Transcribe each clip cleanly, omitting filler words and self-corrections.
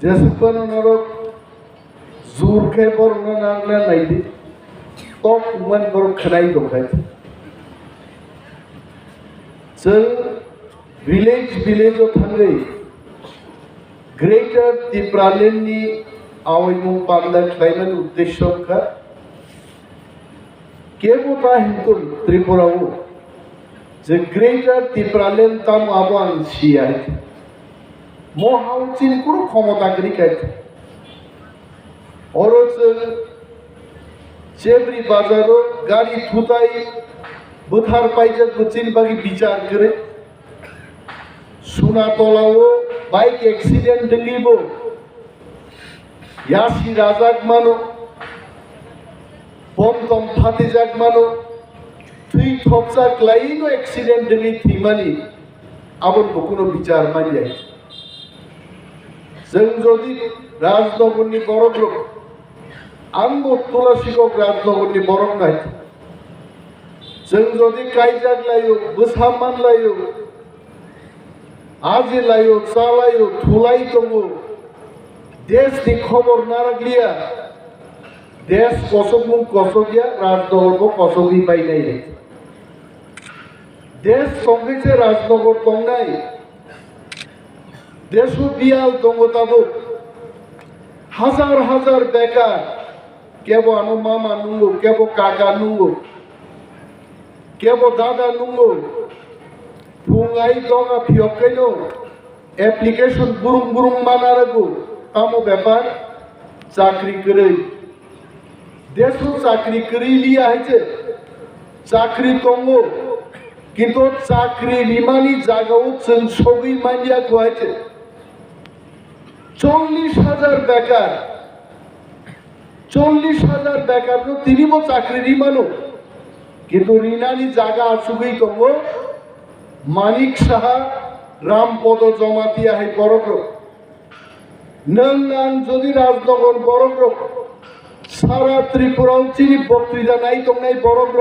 जेसेबां नरक जुरखे बरना नांना नायदि टप उमन बरक खनाय दंखाय जों विलेज थांगै ग्रेटर त्रिपुरालेण्डनि आवैमुं पामदा खालायनायनि उद्देश्यखा केबोटा हिंतुल त्रिपुराव जे ग्रेटर त्रिपुरालेण्ड ताम आबां सिया महाउचिन कुरु क्षमता गैखाय अरजों जेब्रि बाजारो गारि थुताय बुथार पाइजों बुचिन बागी बिचार करे सुनातलाव बाइक एक्सीडेंट दंगिबो यासी राजाक मानो बम दम फातिजाक मानो थुई थपजाक लाइनो एक्सीडेंट दंगि थीमानी आबन बकुनो बिचार मानियाय जों जदि राजनगरनि बरक लोक आंबो तुलसीगढ़ राजनगरनि बरक नाय जों जदि कायजाक लायो बोसामान लायो आजि लायो चालायो थुलाय दङो देशनि खबर नाराग्लिया देश कसमुं कसगिया राजनगरखौ कसगि बायनाय देश संगैसे राजनगर दंनाय देशु बियाल दङ दाबो हाजार बेकार केबो आनो मामा नुंगो केबो काका नुंगो केबो दादा नुंगो फुंगाय दंगा फियकैनो एप्लीकेशन बुरुं मानारगो कामो व्यापार चाकरी करे देशु चाकरी करी लिया है चाकरी दंगो किंतु चाकरी लिमानी जागाव जों सगै मानिया है 40,000 बेकार 40,000 बेकार तो तिनिबो चाकरी रिमानो किंतु रिनानी जागा आसुगै दंगो मानिक साहा रामपद जमातिया है बरक नों आं जदि राजनगर बरक सारा त्रिपुराव चिनि बक्तृता नाय दंनाय बरक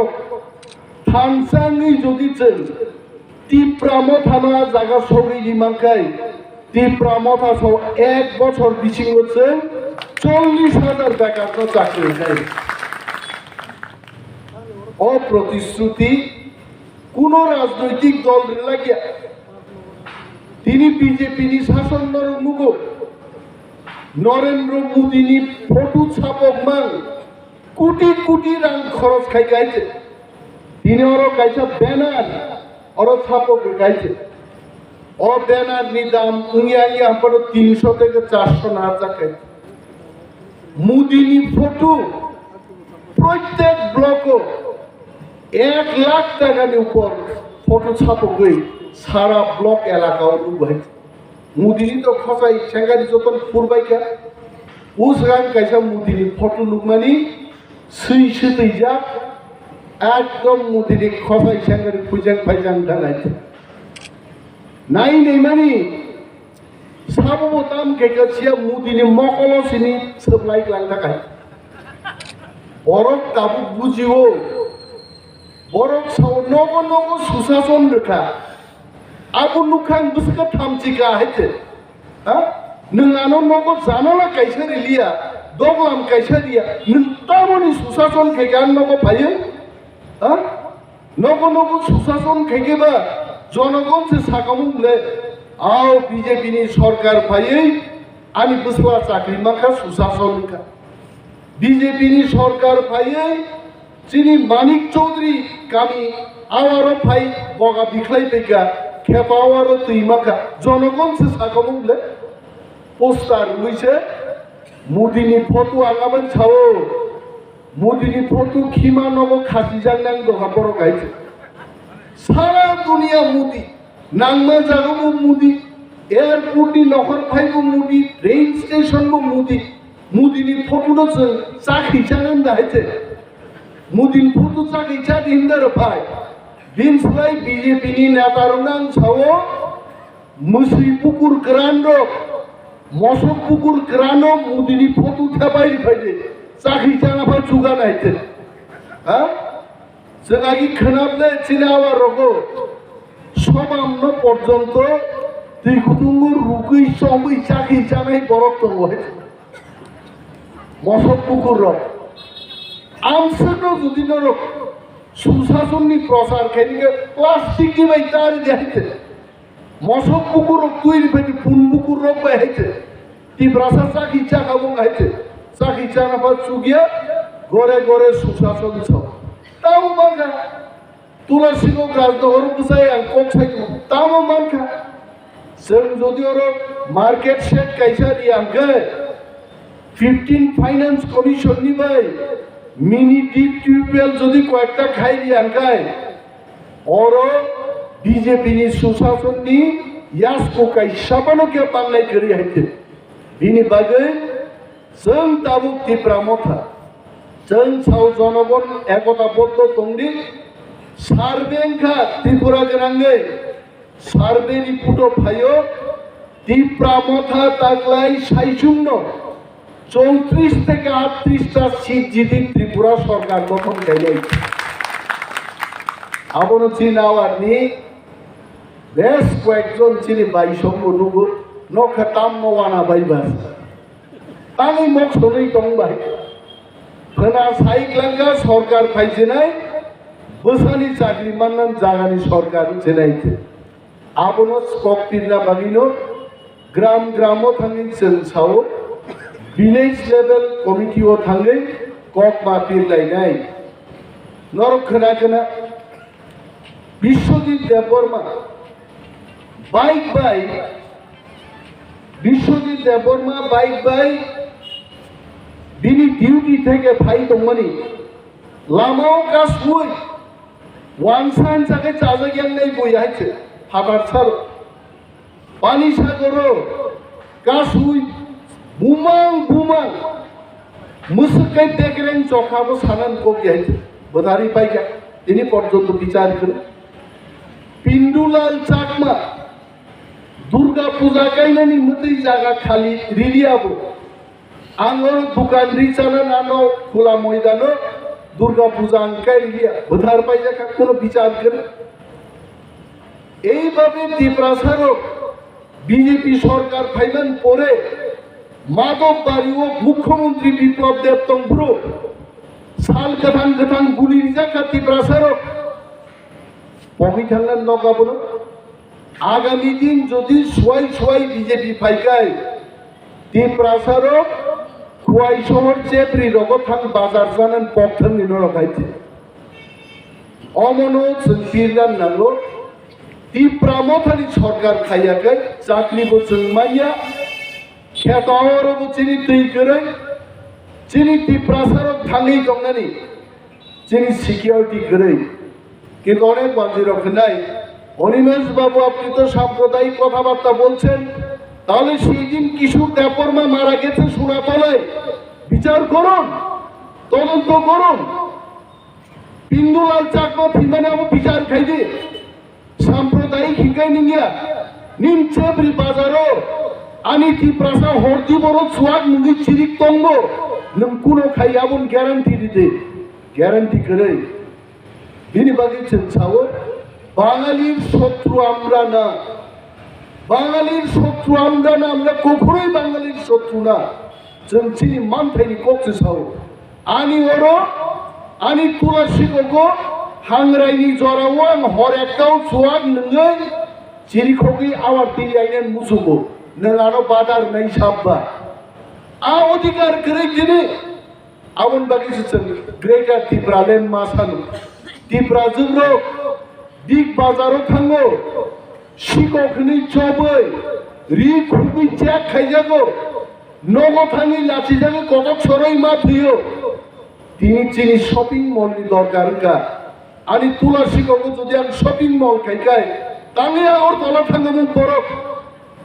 थानसाङै जदि जों तिप्राम थाना जागा सगैनि मानखाय तिप्राम थासाव 1 बছর बिसिङाव जों 40,000 बेकार चाकरी होनाय अप्रतिश्रुति কোনো রাজনৈতিক দল লাগিয়া তিনি বিজেপিনি শাসন নুগো নরেন্দ্র মোদিনি ফটো ছাপক মান কোটি রাং খরচ খাই গাইছে তিনি ওর গাইছে ব্যানার ওর ছাপক গাইছে ও ব্যানার নি দাম উনিয়ানি আপনার 300 থেকে 400 না টাকা মোদিনি ফটো প্রত্যেক ব্লক 1 लाख টাকা নি উপর ফটো ছাপক গই সারা ব্লক এলাকাও নুবাই মুদিনি তো খসাই সেঙ্গারি যতন ফুরবাইকা উসরাং কাইসা মুদিনি ফটো নুকমানি সৈসে তৈজা একদম মুদিনি খসাই সেঙ্গারি ফুজাং ফাইজাং দাঁড়াই নাই নেই মানি সাবো তাম কেকাছিয়া মুদিনি মকলসিনি সোবলাই লাং থাকাই বরক কাবু বুঝিও बरक साव नगो सुशासन रखा आबो नुखां बुसका थामचिका है नोंनानो नगो जानला कायसारि लिया दगलाम कायसारिया नोंतामोनि सुशासन खेगान नगो फायो नगो सुशासन खेगेबा जनगण से साकामुले आओ बीजेपी नि सरकार फायै आनि बुसला चाकरी माखा सुशासन का बीजेपी नि सरकार फायै चिनी मानिक चौधरी कामी आवारो फाई बगा बिखलाई बेगा खेपावारो तुइमाका जनगण से साकामुले पोस्टार लुइसे मुदिनी फटो आगामन छाओ मुदिनी फटो खिमा नगो खासी जांनां दहा बरो गाइছে सारा दुनिया मुदी नांमा जागो मुदी एयरपोर्ट नि नखर फाइबो मुदी ट्रेन स्टेशन बो मुदी मुदिनी फटो जों चाखि जागोन दाइছে मुदिन फटो चाखि चा दिनदर भाई दिनसलाय बीजेपी नि नेतारनां छाओ मुसि पुकुर ग्रान्ड मसक पुकुर ग्रानो मुदिनी फटो थाबाय फाइदे चाखि जानाफा जुगा नाइते जोंहागि खोनाबले चिनावा रगो समाम्न पर्यन्त दै गुदुङाव रुगै समै चाखि जानाय बरफ दङ मसक पुकुर रक आमसोरनो जुदि नर सुशासननि प्रसार खायनिके प्लास्टिक नि बाय तारि देहायते मसक पुकुर रक तुइरि बायदि फुन पुकुर रक बायहायते तिब्रासा चाखि चाखा बुंहायते चाखि चाना पा चुगिया गरे गरे सुशासन छ ताव मानखा तुलसीको राजनगर बुसाय आं कक साइको ताव मानखा जों जुदि अरो मार्केट सेट काइसारि आंगे 15 फाइनेंस कमिशन नि बाय मिनी डीप ट्यूबवेल जदि कयेकटा खाइरि आंगाय अरो बीजेपी नि सुशासन नि यासको काइसाबानो के बांनाय करि हायते बिनि बागै जों ताबुक तिप्रामथा जों साव जनगण एकताबद्ध दंदि सार्वेंखा त्रिपुरा गोनाङै सार्वेनि फटो फायो तिप्रामथा ताग्लाय साइसुमनो 34 থেকে 38টা সিট জিতি ত্রিপুরা সরকার গঠন করেছে আবনো চিনাওয়ারনি বেশ কয়েকজন চিনি বাইসঙ্গ নুগো নখাতাম নওয়ানা বাইবাস তানি মক সরই দংবাই ফনা সাইক্লাঙ্গা সরকার ফাইজেনাই বসানি চাকরি মাননান জাগানি সরকার জেনাইতে আবনো স্কপিরনা বাগিনো গ্রাম গ্রামও থাঙ্গি সেলসাও विलेज लेवल कमिटी और थांगे कक मापीर लाइनाय नरक खना खना विश्वजित देबबर्मा बाइक बाय विश्वजित देबबर्मा बाइक बाय बिनि डिउटी थेके फाइ दंमनि लामाव गासुय वानसान जागे चाजा ग्यांनाय बयाहायसे हाबार सार पानी सागरो गासुय बुमां बुमां मुसुकै देखरें चखाबो सानान को गयाइते बधारी पाइगा इनि पर्यन्त विचार करे पिंडुलाल चाकमा दुर्गा पूजा गायनानि मतै जागा खाली रिलियाबो आंगर दुकान रिचाना नानो खुला मैदानो दुर्गा पूजा अंकाय रिलिया बधार पाइजा कोनो विचार करे এইভাবে ত্রিপুরাসারও বিজেপি সরকার ফাইলেন পরে माधव बारियो मुख्यमंत्री विप्लव देव तंब्रो साल गथां गथां गुली जाका त्रिपुरासारो पहुई थांनान नगाबनो आगामी दिन जदि सवाई सवाई बीजेपी फाइकाय त्रिपुरासारो खुवाई शहर चेब्री रगत थां बाजार जानान पक्थां निनो रगाइते अमनो जोंफिरनान नांगो त्रिपुरामथानि सरकार खायाखै चाकरिबो जोंमाया खेतावरो चिनी दै गरै चिनी त्रिपुरासारो थाङै दंनानि चिनी सिकिउरिटी गरै কিন্তু অনেক বাঞ্জির নাই অনিমেষ বাবু আপনি তো সাম্প্রদায়িক কথাবার্তা বলছেন তাহলে সেই দিন কিশোর দেববর্মা মারা গেছে সোনাতলায় বিচার করুন তদন্ত করুন পিন্দুলাল চাকমা ফিমানে বিচার খাইদে সাম্প্রদায়িক হিকাই নিয়া নিমচেবরি বাজারও आनी त्रिपुरासा हरदी बरो सुवाग मुगि चिरिक तंगो नों कुनो खायाबुन ग्यारान्टी दिदे ग्यारान्टी करे बिनि बागै जों सावो बाङालिर शत्रु আমরা না বাঙালির শত্রু আমরা না আমরা কখনোই বাঙালির শত্রু না जों চিনি মানথাইনি ককছে সাও आनी ओरो आनी तुलासिको हांग्रायनि जराव आं हर एकटाव सुवाग नोङै चिरिखगि आवार दिलायनेन मुसुबो नोंआनो बादार नहीं साब्बा आ अधिकार करे दिने आवन बाकी से ग्रेटर त्रिपुरालेन मासानु त्रिपुरा जुग्रो दिग बाजारो थांगो शिकखनि चबै रि खुबि चेक खाइजागो नगो थाङि लाचि जागे कटक सरै मा फैयो तिनि चिनि शपिं मलनि दरकार का आनी तुलासिको जदि आं शपिं मल खाइकाय ताङि आगर तला थांगो बरक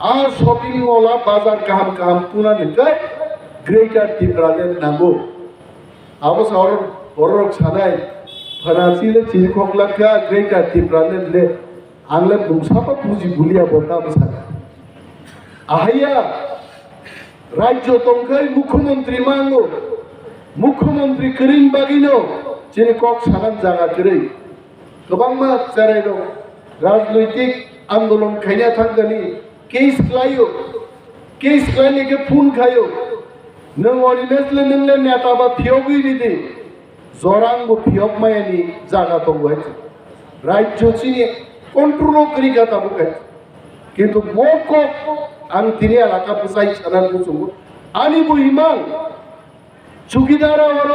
आ शपिं मॉला बाजार काम काम पुना निकाय ग्रेटर त्रिपुरालेन नांगो आबो सावर बरक सानाय फरासिले चिरखगलाखा ग्रेटर त्रिपुरालेन ले आंले बुंसापा बुजि बुलिया बता बसा आहाया राज्य तंखाय मुख्यमंत्री मांगो मुख्यमंत्री करिन बागिनो जेने कक सानान जागा करै गोबां मा जाराय दं राजनैतिक आंदोलन खायना थांगानि केस खायो केस खायनायखौ फुन खायो नों अनिमेसले नोंले नेताबा फियब गईरिदे जरांबो फियब मायानि जागा दंबाय राज्य चिनि कंट्रोल करिगा ताबुकाय किन्तु मको आं तिनि एलाका बुसाई सानान बुसुंगु आनि बुइमां चुकीदारा और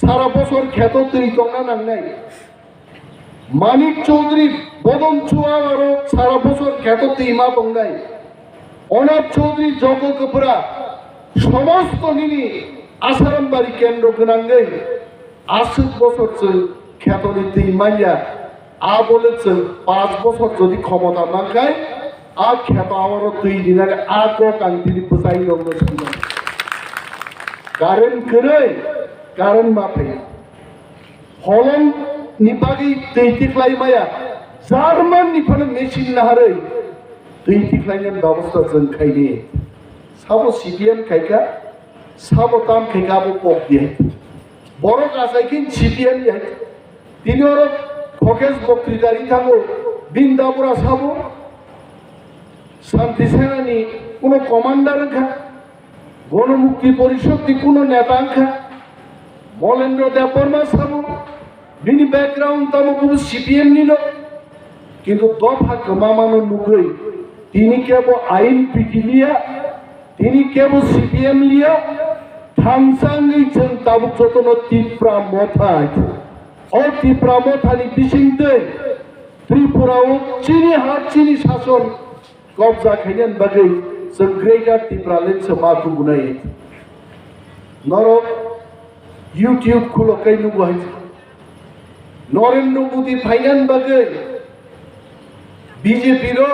सारा बছর खेत तरी दंना नांनाय मानिक चौधरी बदन चुआ और सारा बছর खेत तैमा दंनाय अनाथ चौधरी जग कपरा समस्त निनि आसारामबारी केंद्र गोनांगै 80 बছর जों खेतनि तैमाया आ बोले जों 5 बছর যদি ক্ষমতা নাখায় आ खेत और तै दिनारे आ को कांतिनि बुसाई दंनो कारण करे कारण माफे हलं निबागी दैतिख्लाय माया जार्मान निफान मेशिन नाहारै दैतिख्लायनि व्यवस्था जों खायने साबो सीपीएम खायका साबो ताम खायका बो पक दिए बरक आसायकिन सीपीएम याय तिनि और खकेस बक्तृतारि थांगो बिंदापुरा साबो शांति सेनानि कोनो कमान्डार खा गणमुक्ति परिषद नि कोनो नेता आंखा मलेन्द्र देबबर्मा साबो बिनि बैकग्राउंड तामो सीपीएम निनो किन्तु दफा गमामानो नुगै तिनि केबो आईन पिटिलिया तिनि केबो सीपीएम लिया थामसांगै जों ताबो जतनो तिप्रा मथा ओ तिप्रा मथानि बिसिंदै त्रिपुराव चिनि हात चिनि शासन कब्जा खायनान बागै जों ग्रेटार त्रिपुरालेण्ड से माथु गुनाय नरक यूट्यूब खुलकै नुबाय नरेंद्र मोदी फाइनान बागै बीजेपी रो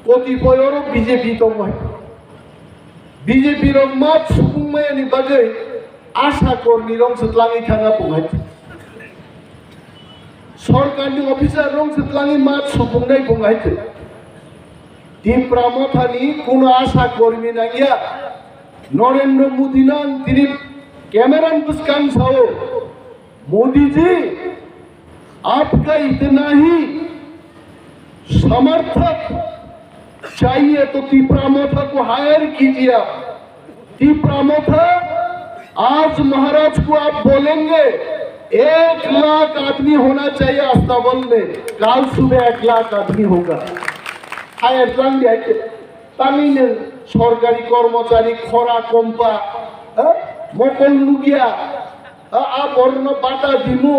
कतिपय और बीजेपी दंबाय बीजेपी रो मात सुबुंमायानि बागै आशा कर्मी रं सतलाङै थाङा बुंबाय सरकारनि अफिसार रं सतलाङै मात सुबुंनाय बुंबाय त्रिपुरा मथानि कोनो आशा कर्मी नागिया नरेंद्र मोदी नां दिनी कैमरान पुस्कान साओ मोदी जी आपका इतना ही समर्थक चाहिए तो त्रिपुरा मथा को हायर कीजिए आप त्रिपुरा मथा आज महाराज को आप बोलेंगे 1 लाख आदमी होना चाहिए अस्ताबल में कल सुबह 1 लाख आदमी होगा हायर प्लान दिया तामिने सरकारी कर्मचारी खरा कम्पा मकल लुगिया आ बर्ण बाटा दिमु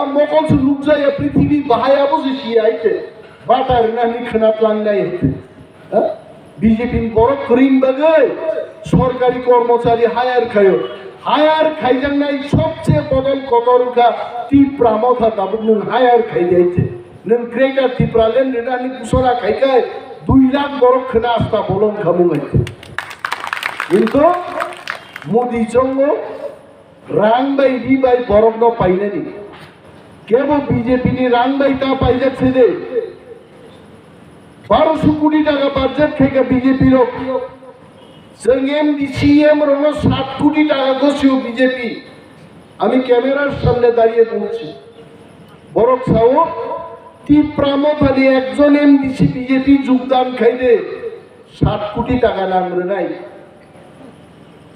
मकल सु लुगजाया पृथ्वी बाहायाबो जिसिया आइते बाटा रनानि खना प्लांनाय बीजेपी बरक करिन बागै सरकारी कर्मचारी हायर खायजांनाय सबसे बदल कतरका त्रिपुरा मथा दाबो नों हायर खायजायते नों ग्रेटार त्रिपुरालेण्ड रनानि कुसरा खायखाय 2 लाख बरक खना आस्था बोलं खामुङै किन्तु मोदी जोंगो रां बायदि बाय बरक न पाइनानि केबो बीजेपी नि रां बाय ता पाइजाछे दे 1200 कोटी टाका बाजेट खायका बीजेपी रो जों एमडी सीएम रो 7 कोटी टाका गसियो बीजेपी আমি ক্যামেরার সামনে দাঁড়িয়ে বলছি বরক সাও त्रिपुरा मथानि एकजन एमडीसी बीजेपी योगदान खायदे 7 कोटी टाका नांग्रोनाय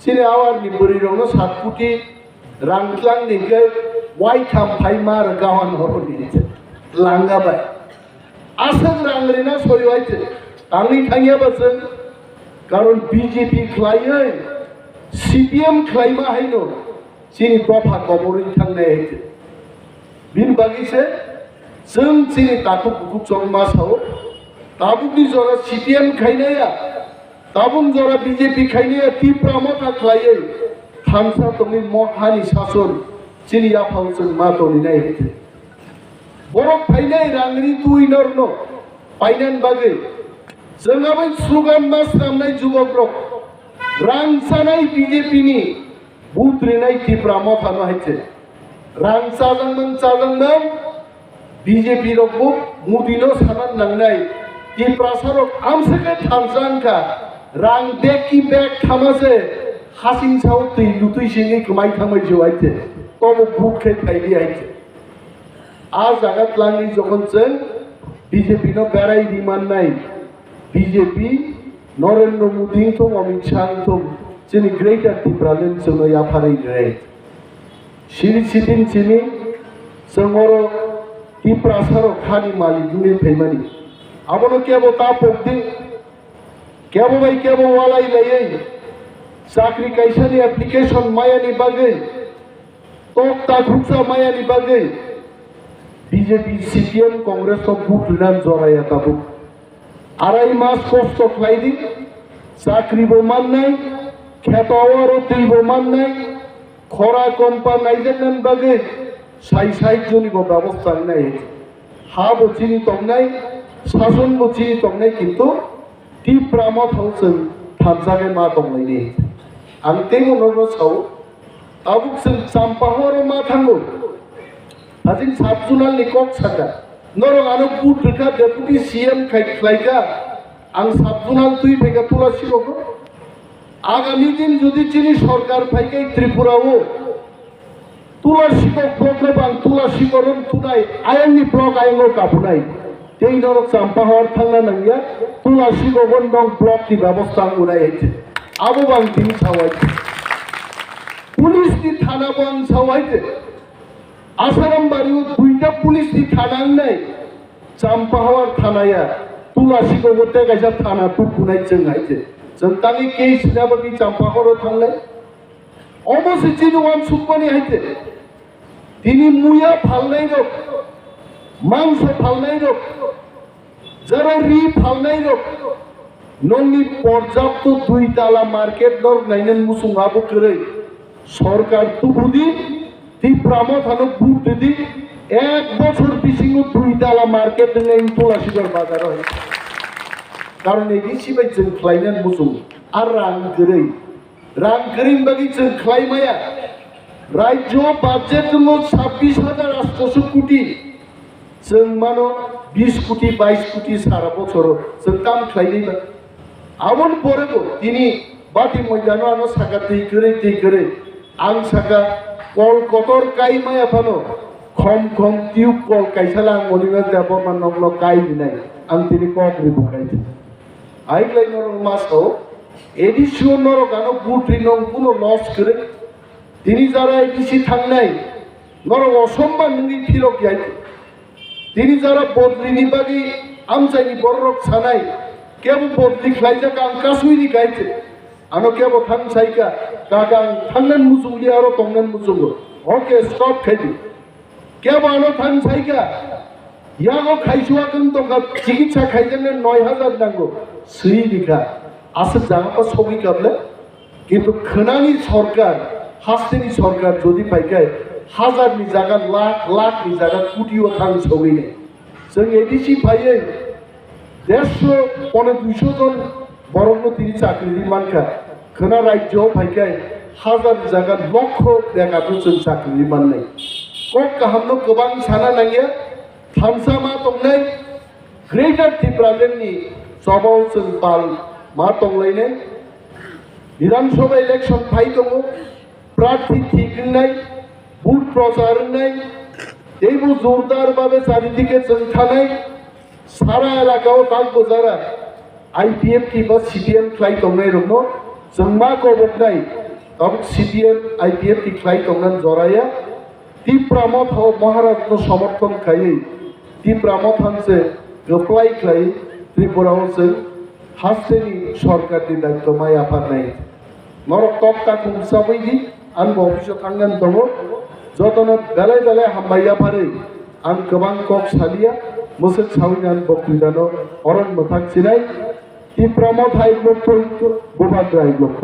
सिने आवारनि बोरिरावनो 7 कोटी रांख्लांनिखै वाइथाम फाइमार गावान हरनि लांगाबाय आसों रांग्रेना सयवायते आंनि थांगियाबा जों कारण बीजेपी ख्लायै सीपीएम ख्लायमा हायनो सिनि दफा गबरै थांनाय बिन बागिसे जों चिनि ताकु बुकुक जन मासाव ताबुकनि जरा सीपीएम खायनाया ताबुक जरा बीजेपी खायनाया त्रिपुरा मथा ख्लायै थामसा तमनि महानि शासन चिनि आफाव जों मातनि नायहैते बरक फायनाय रांनि तुइनरनो फायनान बागै जोंहाबो स्लगान मास नामनाय जुबक रक रांसानाय बीजेपी नि बुद्रिनाय त्रिपुरा मथा नायहैते रांसाजों बीजेपी रखबो मोदीनो सानान नांनाय त्रिपुरा सरक आमसेके थामसांखा रां बेकी बेक थामासे हासिं साव तै लुतै सिङै कमाय थामै जवायते तब बुखे थाइलि आइते आ जागात लांनि जखन जों बीजेपी नो बेराय दिमाननाय BJP Narendra Modi thong Amit Shah thong chini greater Tipralen chono ya pharai rai Shiri sitin chini sengoro Tiprasaro khani mali dune phaimani abono kebo ta pokdi kebo bai kebo walai lai চাকরি কাইসানি application মায়ানি বাগে tok ta khuksa mayani bagai BJP CEM Congress of Book Rinan Zoraya Tabu Arai Mas Kosto Klaidi Sakri Boman Nai Khetawaro Til Boman Nai Khora Kompa Naizenan Bagai Sai Sai Joni Bo Babostan Nai Ha Bochini Tongnai Sason Bochini Tongnai Kinto Ti Pramot Hausen Tanzage Ma Tongnai Ni Ang Tengo Nono Sau Abuk sen sampahoro ma thango Hajin sabjunal ni kok saka Norong anu putrika deputy CM khlaika ang sabjunal tui pheka tula siboko agami din jodi chini Sarkar phaikai Tripurao tula sibok bloke bang tula siboron tunai ayangni blok ayango kapunai tei norok sampahor thangna nangya tula sibokon dong blok ti ব্যবস্থা unai hete abu bang tin sawai police দি থানা বন সবাইতে আসারাম বাড়িও দুইটা police দি থানা নাই চাম্পাহাওয়ার থানায়া তুলাসি গগতে গাইসা থানা তু পুনাই চেঙ্গাইতে জনতানি কেই সিনাবকি চাম্পাহাওয়ার থানলে অবশ্যই চিনওয়ান সুকমানি হাইতে তিনি মুয়া ফালনাই রক মাংস ফালনাই রক যারা রি ফালনাই রক নংনি পর্যাপ্ত দুই তালা মার্কেট দর নাইনেন মুসুং আবু করে সরকার তুবুদি তীব্রামত হানো বুট দিদি এক বছর পিছিয়ে দুই তালা মার্কেট নেই তুলাসিগর বাজার হয় কারণ এই হিসেবে जों খ্লাইনান মুসুম আর রাং গরৈ বাকি जों খ্লাইমায়া রাজ্য বাজেট দङ 26,800 কোটি जों মানো 20 কোটি 22 কোটি সারা বছর जों কাম খ্লাইনাই আমন পরেবো তিনি বাতি ময়দানো আনো সাকা दै গरै ang saka kol kotor kai maya phano khom tube kol kaisala ang moniwa Debbarma nonglo kai binai ang tini kok ri bukai ai lai norong maso edition norok ano butri nong puno loss kore tini jara edisi thangnai norong osomban ngi phirok yai tini jara bodrini bagi amchani borok sanai kebu bodri khlaija kang kasui gaite ano kebo thang saika kakang thangnan musuli aro tongnan musugo okay stop khedi kebo ano thang saika yago khaisua kang tonga চিকিৎসা খাইজেনে 9000 dango sui dikha ase janga sogi kable কিন্তু খনানি সরকার হাসতেনি সরকার যদি পাইকায় হাজার নি জায়গা লাখ নি জায়গা কোটিও থাং সগি নেই जों এডিসি পাইয়ে 150 পনে 200 জন বরংনো তিনি চাকরি মানকা খনা রাজ্য ফাইকাই হাজার জায়গা লক্ষ টাকাটো जों চাকরি মাননাই কক কাহামনো गोबां সানা নাঙ্গিয়া থামসামা তংনাই গ্রেটার ত্রিপুরালেন্ডনি সবাও जों পাল মা তংলাইনে বিধানসভা ইলেকশন ফাই দङ প্রার্থী ঠিক নাই ভোট প্রচার নাই এইবো জোরদার ভাবে চারিদিকে जों থানাই সারা এলাকাও থাকবো যারা IPF की बस CPM क्लाइ तंगनाय रंनो जों मा गबकनाय अब CPM IPF की क्लाइ तंगनान जराया तीव्रामत हो महाराष्ट्र समर्थन खायै तीव्रामत हांसे गप्लाइ क्लाइ त्रिपुराव जों हास्तेनि सरकारनि दायित्व माय आफारनाय नरक तक्ता खुंसाबैदि आं अफिसाव थांनान दङ जतन बेलाय हामबाय आफारै आं गोबां कक सालिया मोसो सावैनान बक्रिदानो अरन मोथां सिनाय तीव्रामत हाइब्लक बोबाद्राय ब्लक